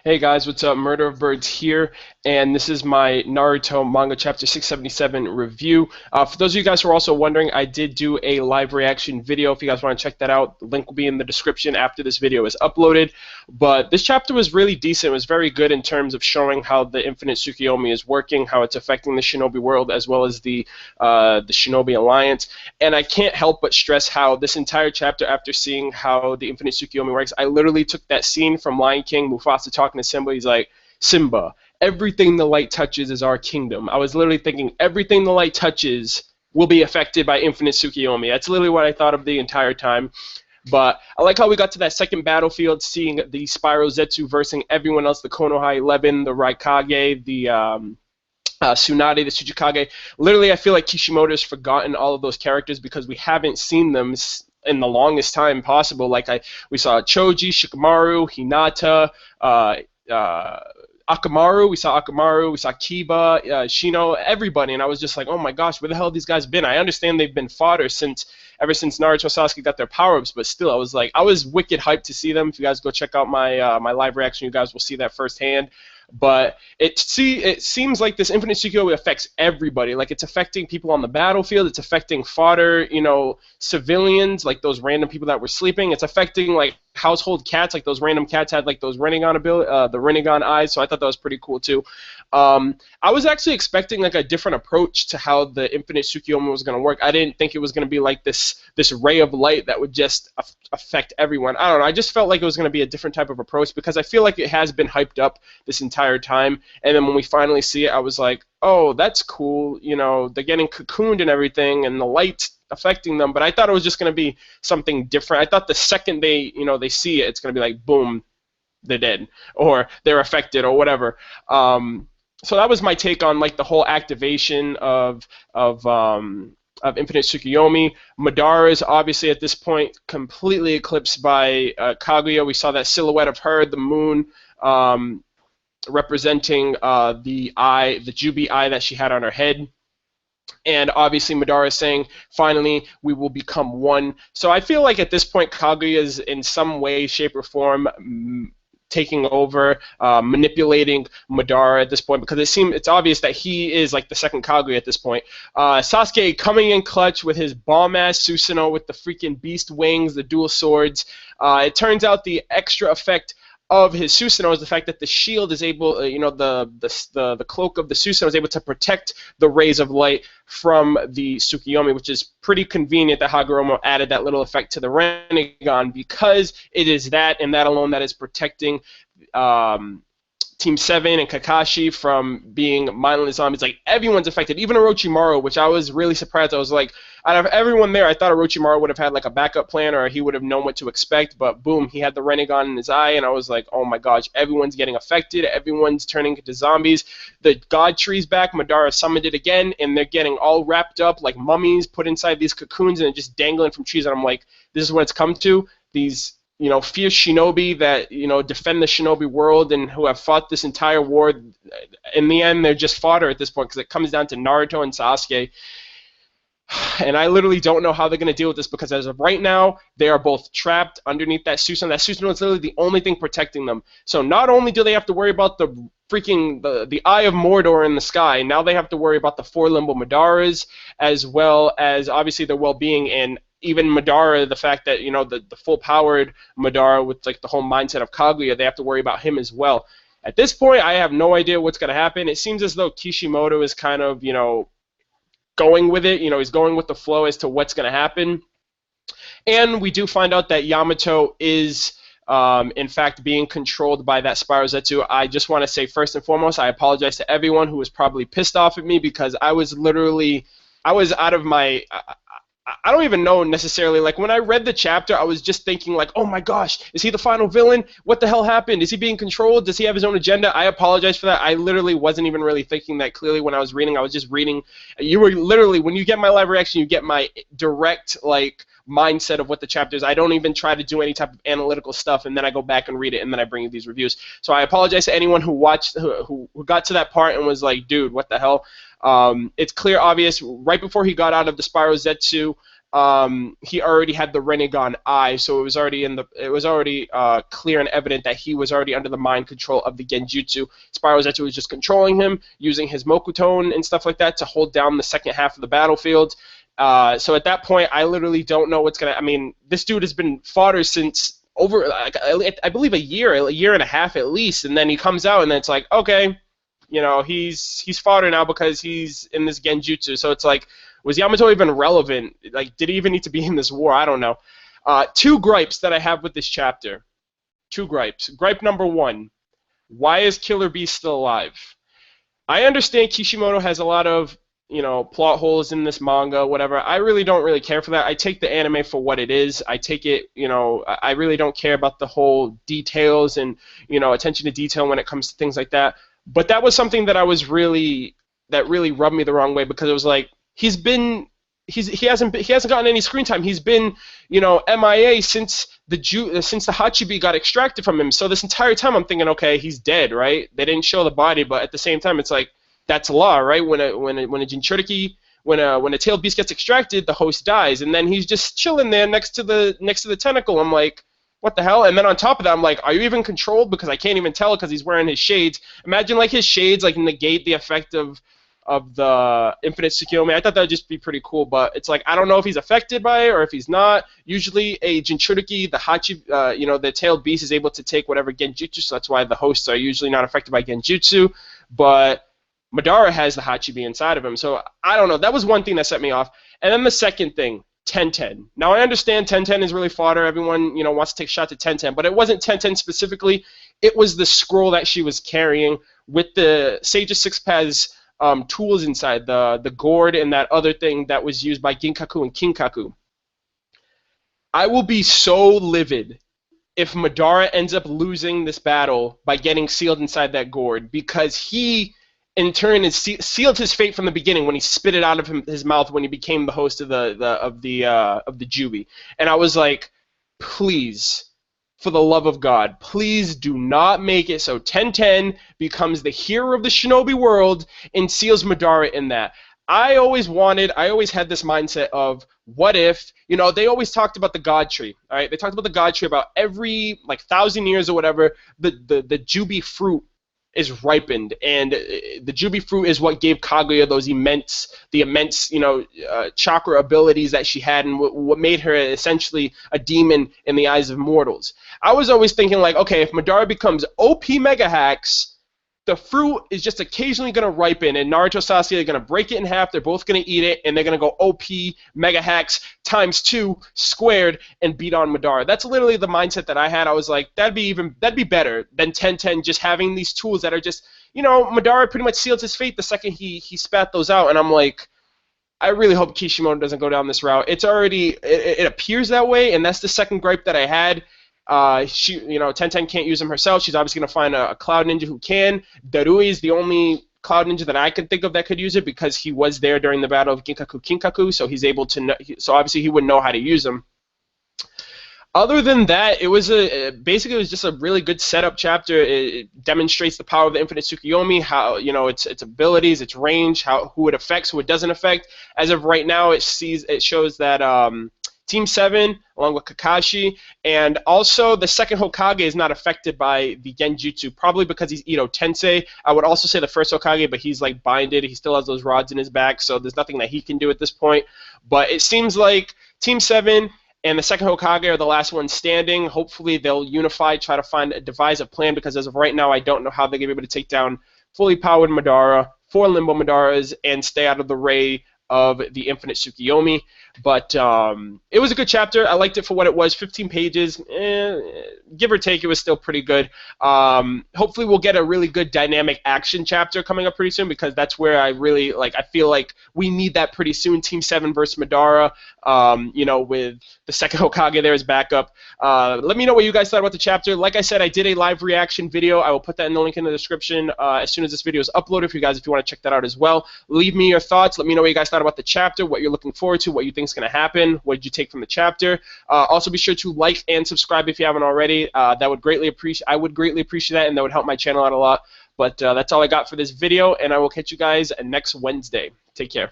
Hey guys, what's up? Murder of Birds here, and this is my Naruto Manga Chapter 677 review. For those of you guys who are also wondering, I did do a live reaction video. If you guys want to check that out, the link will be in the description after this video is uploaded. But this chapter was really decent. It was very good in terms of showing how the Infinite Tsukuyomi is working, how it's affecting the Shinobi world as well as the Shinobi Alliance. And I can't help but stress how this entire chapter, after seeing how the Infinite Tsukuyomi works, I literally took that scene from Lion King, Mufasa talking to Simba. He's like, Simba, everything the light touches is our kingdom. I was literally thinking everything the light touches will be affected by Infinite Tsukuyomi. That's literally what I thought of the entire time. But I like how we got to that second battlefield, seeing the Spyro Zetsu versing everyone else, the Konoha 11, the Raikage, the Tsunade, the Tsuchikage. Literally, I feel like Kishimoto's forgotten all of those characters because we haven't seen them in the longest time possible. We saw Choji, Shikamaru, Hinata, Akamaru, we saw Kiba, Shino, everybody, and I was just like, oh my gosh, where the hell have these guys been? I understand they've been fodder ever since Naruto and Sasuke got their power-ups, but still, I was wicked hyped to see them. If you guys go check out my live reaction, you guys will see that firsthand. But it seems like this Infinite Tsukuyomi affects everybody. Like, it's affecting people on the battlefield. It's affecting fodder, civilians, like those random people that were sleeping. It's affecting like household cats, like those random cats had like those Rinnegan the Rinnegan eyes. So I thought that was pretty cool too. I was actually expecting like a different approach to how the Infinite Tsukuyomi was going to work. I didn't think it was going to be like this ray of light that would just affect everyone. I don't know. I just felt like it was going to be a different type of approach because I feel like it has been hyped up this entire time. And then when we finally see it, I was like, oh, that's cool. They're getting cocooned and everything, and the light's affecting them. But I thought it was just going to be something different. I thought the second they see it, it's going to be like, boom, they're dead or they're affected or whatever. So that was my take on like the whole activation of Infinite Tsukuyomi. Madara is obviously at this point completely eclipsed by Kaguya. We saw that silhouette of her, the moon, representing the eye, the Jubi eye that she had on her head. And obviously Madara is saying, finally, we will become one. So I feel like at this point Kaguya is in some way, shape, or form taking over, manipulating Madara at this point, because it's obvious that he is like the second Kaguya at this point. Sasuke coming in clutch with his bomb-ass Susanoo with the freaking beast wings, the dual swords. It turns out the extra effect of his Susanoo is the fact that the shield is able, the cloak of the Susanoo is able to protect the rays of light from the Tsukuyomi, which is pretty convenient that Hagoromo added that little effect to the Rinnegan, because it is that and that alone that is protecting Team 7 and Kakashi from being mindless zombies. Like, everyone's affected, even Orochimaru, which I was really surprised. I was like, out of everyone there, I thought Orochimaru would have had like a backup plan, or he would have known what to expect, but boom, he had the Rinnegan in his eye, and I was like, oh my gosh, everyone's getting affected, everyone's turning into zombies. The God Tree's back, Madara summoned it again, and they're getting all wrapped up like mummies, put inside these cocoons, and just dangling from trees, and I'm like, this is what it's come to. These fierce shinobi that, defend the shinobi world and who have fought this entire war, in the end, they're just fodder at this point, because it comes down to Naruto and Sasuke. And I literally don't know how they're going to deal with this, because as of right now, they are both trapped underneath that Susanoo. That Susanoo is literally the only thing protecting them. So not only do they have to worry about the freaking the Eye of Mordor in the sky, now they have to worry about the four limbo Madaras, as well as obviously their well-being, and even Madara, the fact that, the full-powered Madara with like the whole mindset of Kaguya, they have to worry about him as well. At this point, I have no idea what's going to happen. It seems as though Kishimoto is kind of, going with it. He's going with the flow as to what's going to happen. And we do find out that Yamato is, in fact, being controlled by that Spyro Zetsu. I just want to say, first and foremost, I apologize to everyone who was probably pissed off at me, because I was out of my... I don't even know necessarily. Like, when I read the chapter, I was just thinking like, oh my gosh, is he the final villain? What the hell happened? Is he being controlled? Does he have his own agenda? I apologize for that. I literally wasn't even really thinking that clearly when I was reading. I was just reading. You were literally, when you get my live reaction, you get my direct like mindset of what the chapter is. I don't even try to do any type of analytical stuff, and then I go back and read it, and then I bring you these reviews. So I apologize to anyone who watched, who got to that part and was like, dude, what the hell? It's clear, obvious, right before he got out of the Spyro Zetsu, he already had the Rinnegan eye, so it was already clear and evident that he was already under the mind control of the Genjutsu. Spiral Zetsu was just controlling him, using his Mokutone and stuff like that to hold down the second half of the battlefield. So at that point, I literally don't know what's gonna. I mean, this dude has been fodder since over, like, I believe a year and a half at least, and then he comes out, and then it's like, okay, you know, he's fodder now because he's in this Genjutsu. So it's like, was Yamato even relevant? Like, did he even need to be in this war? I don't know. Two gripes that I have with this chapter. Two gripes. Gripe number one: why is Killer Beast still alive? I understand Kishimoto has a lot of, you know, plot holes in this manga, whatever. I really don't really care for that. I take the anime for what it is. I take it, you know, I really don't care about the whole details and, you know, attention to detail when it comes to things like that. But that was something that that really rubbed me the wrong way, because it was like, he hasn't gotten any screen time. He's been, you know, MIA since the Hachibi got extracted from him. So this entire time I'm thinking, okay, he's dead, right? They didn't show the body, but at the same time it's like, that's law, right? When a Jinchuriki, when a tailed beast gets extracted, the host dies, and then he's just chilling there next to the tentacle. I'm like, what the hell? And then on top of that, I'm like, are you even controlled? Because I can't even tell because he's wearing his shades. Imagine like his shades like negate the effect of the Infinite Tsukuyomi. I thought that would just be pretty cool, but it's like, I don't know if he's affected by it or if he's not. Usually a Jinchuriki, the Hachi, you know, the tailed beast is able to take whatever Genjutsu, so that's why the hosts are usually not affected by Genjutsu, but Madara has the Hachibi inside of him, so I don't know. That was one thing that set me off. And then the second thing, Tenten. Now I understand Tenten is really fodder. Everyone, you know, wants to take shots at Tenten, but it wasn't Tenten specifically. It was the scroll that she was carrying with the Sage of Six Paths tools inside, the gourd and that other thing that was used by Ginkaku and Kinkaku. I will be so livid if Madara ends up losing this battle by getting sealed inside that gourd, because he in turn has sealed his fate from the beginning when he spit it out of his mouth when he became the host of the Jubi. And I was like, please, for the love of God, please do not make it so Tenten becomes the hero of the shinobi world and seals Madara in that. I always had this mindset of, what if, you know, they always talked about the God Tree, all right? They talked about the God Tree about every, like, 1,000 years or whatever, the Jubi fruit is ripened, and the Jubi fruit is what gave Kaguya the immense, you know, chakra abilities that she had, and what made her essentially a demon in the eyes of mortals. I was always thinking, like, okay, if Madara becomes OP Mega Hacks, the fruit is just occasionally going to ripen, and Naruto and Sasuke are going to break it in half, they're both going to eat it, and they're going to go OP Mega Hacks times 2 squared and beat on Madara. That's literally the mindset that I had. I was like, that'd be better than Tenten just having these tools that are just, you know, Madara pretty much sealed his fate the second he spat those out, and I'm like, I really hope Kishimoto doesn't go down this route. It's already, it appears that way, and that's the second gripe that I had. You know, Tenten can't use them herself. She's obviously going to find a Cloud Ninja who can. Darui is the only Cloud Ninja that I can think of that could use it, because he was there during the battle of Kinkaku, so he's able to know, so obviously he would know how to use them. Other than that, it was basically it was just a really good setup chapter. It demonstrates the power of the Infinite Tsukuyomi, how, you know, its abilities, its range, who it affects, who it doesn't affect. As of right now, it shows that Team 7, along with Kakashi, and also the second Hokage is not affected by the Genjutsu, probably because he's Ito Tensei. I would also say the first Hokage, but he's like binded. He still has those rods in his back, so there's nothing that he can do at this point. But it seems like Team 7 and the second Hokage are the last ones standing. Hopefully they'll unify, try to devise a plan, because as of right now, I don't know how they're going to be able to take down fully powered Madara, 4 Limbo Madaras, and stay out of the ray of the Infinite Tsukuyomi. But it was a good chapter. I liked it for what it was. 15 pages, give or take, it was still pretty good. Hopefully we'll get a really good dynamic action chapter coming up pretty soon, because that's where I really, like, I feel like we need that pretty soon. Team 7 versus Madara, you know, with the second Hokage there as backup. Let me know what you guys thought about the chapter. Like I said, I did a live reaction video. I will put that in the link in the description as soon as this video is uploaded for you guys, if you want to check that out as well. Leave me your thoughts. Let me know what you guys thought about the chapter, what you're looking forward to, what you think is going to happen, what did you take from the chapter. Also be sure to like and subscribe if you haven't already. I would greatly appreciate that, and that would help my channel out a lot. But that's all I got for this video, and I will catch you guys next Wednesday. Take care.